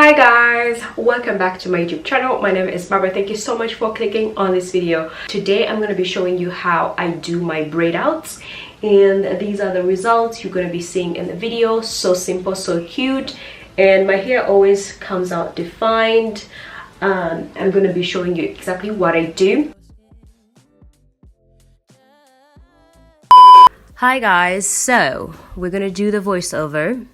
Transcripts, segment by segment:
Hi guys, welcome back to my YouTube channel. My name is Barbara. Thank you so much for clicking on this video. Today I'm going to be showing you how I do my braid outs, and these are the results you're going to be seeing in the video. So simple, so cute, and my hair always comes out defined. I'm going to be showing you exactly what I do. Hi guys, so we're going to do the voiceover.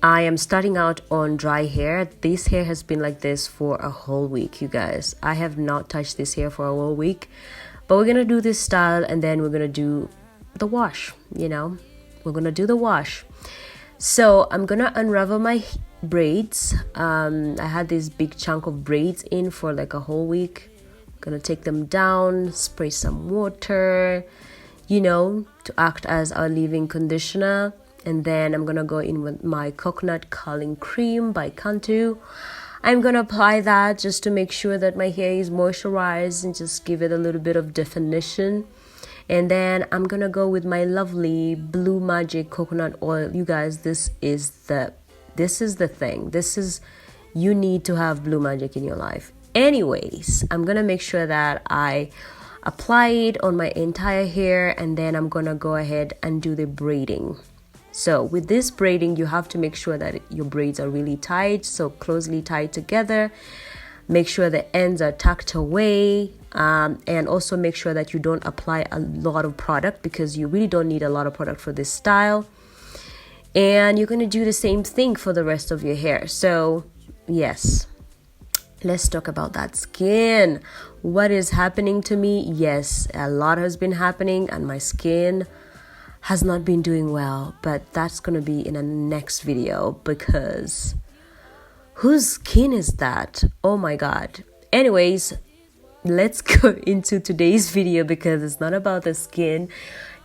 I am starting out on dry hair. This hair has been like this for a whole week, you guys. I have not touched this hair for a whole week, but we're gonna do this style and then we're gonna do the wash. We're gonna do the wash. So I'm gonna unravel my braids. I had this big chunk of braids in for like a whole week. I'm gonna take them down, spray some water, to act as our leave-in conditioner. And then I'm gonna go in with my coconut curling cream by Cantu. I'm gonna apply that just to make sure that my hair is moisturized and just give it a little bit of definition. And then I'm gonna go with my lovely Blue Magic coconut oil. You guys, this is the thing. You need to have Blue Magic in your life. Anyways, I'm gonna make sure that I apply it on my entire hair, and then I'm gonna go ahead and do the braiding. So with this braiding, you have to make sure that your braids are really tight, so closely tied together. Make sure the ends are tucked away, and also make sure that you don't apply a lot of product, because you really don't need a lot of product for this style. And you're going to do the same thing for the rest of your hair. So yes, let's talk about that skin. What is happening to me? Yes, a lot has been happening, and my skin has not been doing well, but that's gonna be in a next video, because whose skin is that? Oh my god. Anyways, let's go into today's video, because it's not about the skin,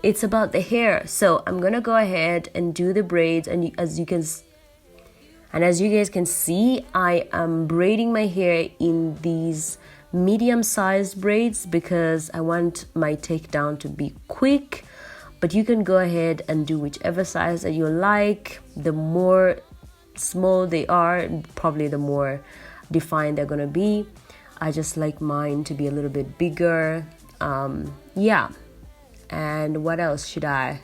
it's about the hair. So I'm gonna go ahead and do the braids, and as you guys can see, I am braiding my hair in these medium-sized braids because I want my takedown to be quick. But you can go ahead and do whichever size that you like. The more small they are, probably the more defined they're gonna be. I just like mine to be a little bit bigger. Yeah. And what else should I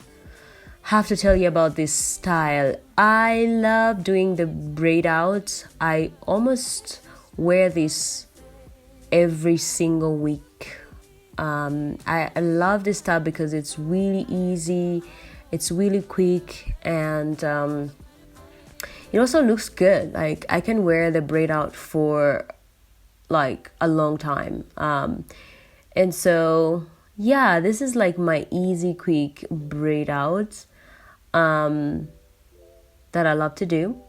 have to tell you about this style? I love doing the braid out. I almost wear this every single week. I love this style because it's really easy, it's really quick, and it also looks good. Like, I can wear the braid out for like a long time, and so yeah, this is like my easy, quick braid out that I love to do,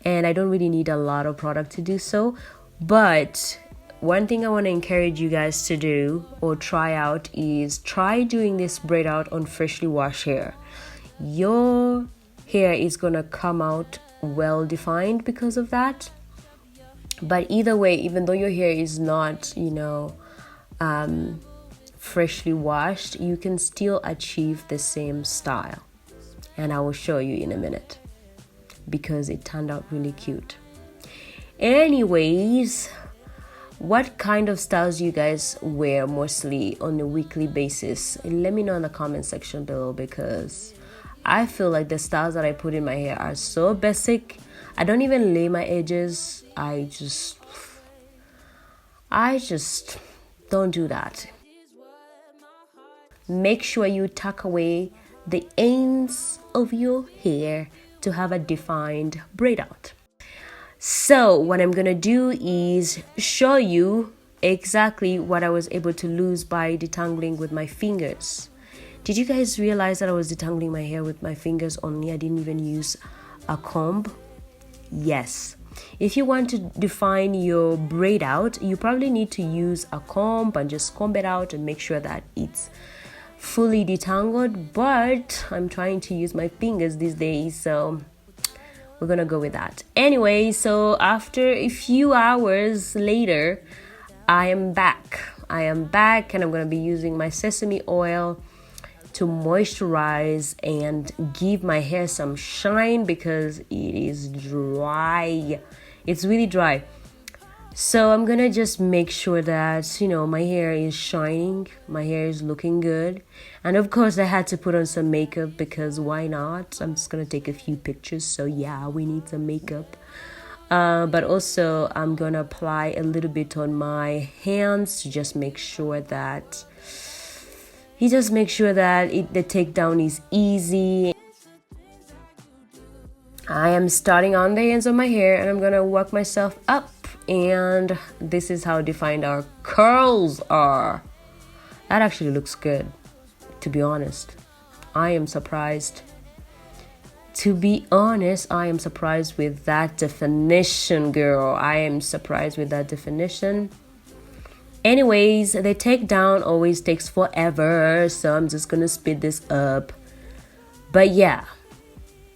and I don't really need a lot of product to do so. But one thing I want to encourage you guys to do or try out is try doing this braid out on freshly washed hair. Your hair is going to come out well defined because of that. But either way, even though your hair is not, freshly washed, you can still achieve the same style. And I will show you in a minute, because it turned out really cute. Anyways, what kind of styles you guys wear mostly on a weekly basis? Let me know in the comment section below, because I feel like the styles that I put in my hair are so basic. I don't even lay my edges. I just don't do that. Make sure you tuck away the ends of your hair to have a defined braid out. So what I'm gonna do is show you exactly what I was able to lose by detangling with my fingers. Did you guys realize that I was detangling my hair with my fingers only? I didn't even use a comb. Yes. If you want to define your braid out, you probably need to use a comb and just comb it out and make sure that it's fully detangled. But I'm trying to use my fingers these days, so we're gonna go with that. Anyway, so after a few hours later, I am back and I'm gonna be using my sesame oil to moisturize and give my hair some shine because it is dry. It's really dry. So I'm gonna just make sure that, you know, my hair is shining, my hair is looking good. And of course I had to put on some makeup because why not? I'm just gonna take a few pictures, so yeah, we need some makeup. But also I'm gonna apply a little bit on my hands to just make sure that the takedown is easy. I am starting on the ends of my hair and I'm gonna work myself up, and this is how defined our curls are. That actually looks good, to be honest. I am surprised. To be honest, I am surprised with that definition, girl. I am surprised with that definition. Anyways, the takedown always takes forever, so I'm just gonna speed this up. But yeah,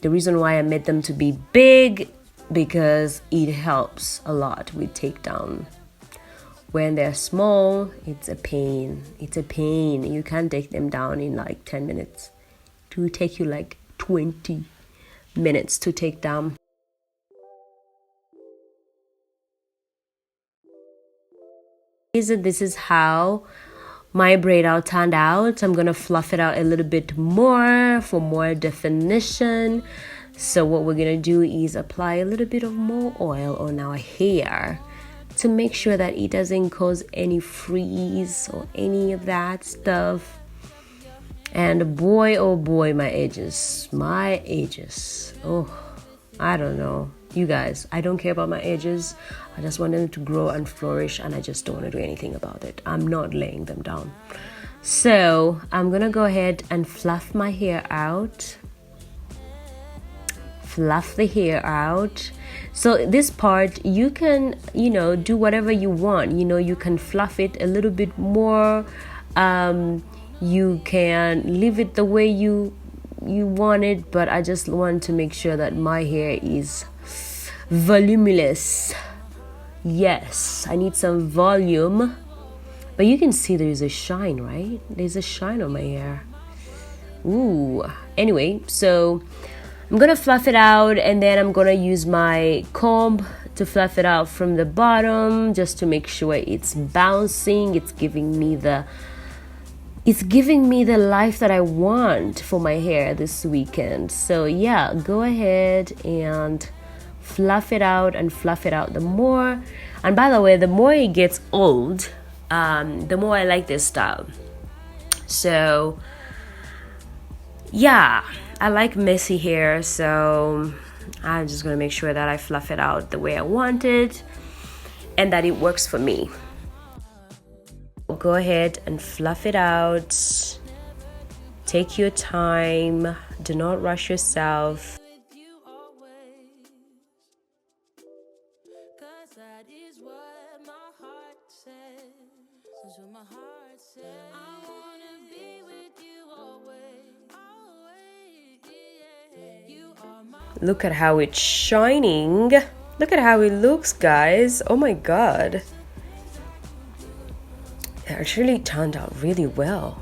the reason why I made them to be big, because it helps a lot with takedown. When they're small, it's a pain. It's a pain. You can't take them down in like 10 minutes. It will take you like 20 minutes to take down. This is how my braid out turned out. I'm gonna fluff it out a little bit more for more definition. So what we're gonna do is apply a little bit of more oil on our hair to make sure that it doesn't cause any freeze or any of that stuff. And boy, oh boy, my edges. Oh, I don't know. You guys, I don't care about my edges. I just want them to grow and flourish, and I just don't want to do anything about it. I'm not laying them down. So I'm gonna go ahead and fluff my hair out. Fluff the hair out. So this part, you can, you know, do whatever you want. You know, you can fluff it a little bit more. You can leave it the way you want it, but I just want to make sure that my hair is voluminous. Yes, I need some volume. But you can see there's a shine, right? There's a shine on my hair. Ooh. Anyway, so I'm gonna fluff it out, and then I'm gonna use my comb to fluff it out from the bottom just to make sure it's bouncing. It's giving me the life that I want for my hair this weekend. So yeah, go ahead and fluff it out and fluff it out the more. And by the way, the more it gets old, the more I like this style. So yeah, I like messy hair, so I'm just gonna make sure that I fluff it out the way I want it and that it works for me. Go ahead and fluff it out. Take your time. Do not rush yourself. Look at how it's shining. Look at how it looks, guys. Oh my god. It actually turned out really well.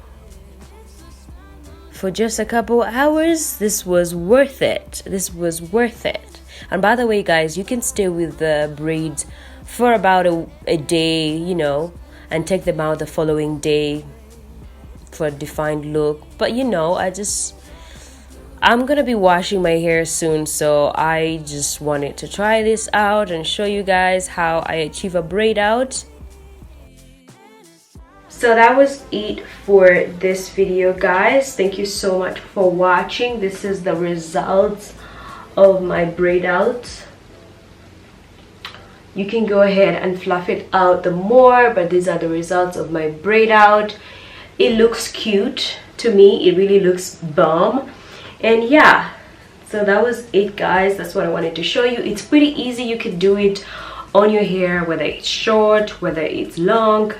For just a couple hours, this was worth it. This was worth it. And by the way, guys, you can stay with the braids for about a day, you know, and take them out the following day for a defined look. But you know, I'm gonna be washing my hair soon, so I just wanted to try this out and show you guys how I achieve a braid out. So that was it for this video, guys. Thank you so much for watching. This is the results of my braid out. You can go ahead and fluff it out the more, but these are the results of my braid out. It looks cute to me. It really looks bomb. And yeah, so that was it, guys. That's what I wanted to show you. It's pretty easy. You can do it on your hair, whether it's short, whether it's long.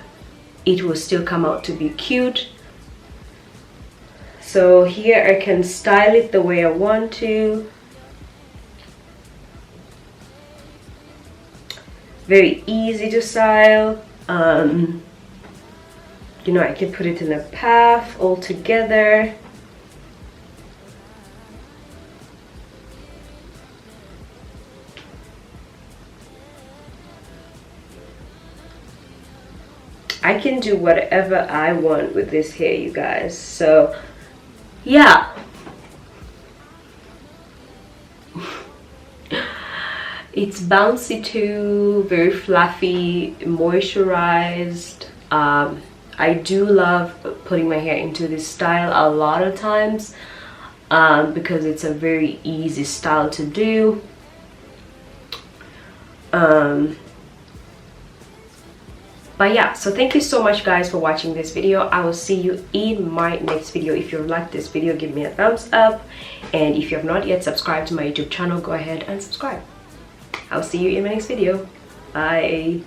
It will still come out to be cute. So here I can style it the way I want to. Very easy to style. You know, I can put it in a puff all together. I can do whatever I want with this hair, you guys. So yeah. It's bouncy too, very fluffy, moisturized. I do love putting my hair into this style a lot of times because it's a very easy style to do. But yeah, so thank you so much guys for watching this video. I will see you in my next video. If you liked this video, give me a thumbs up, and if you have not yet subscribed to my YouTube channel, go ahead and subscribe. I'll see you in my next video. Bye.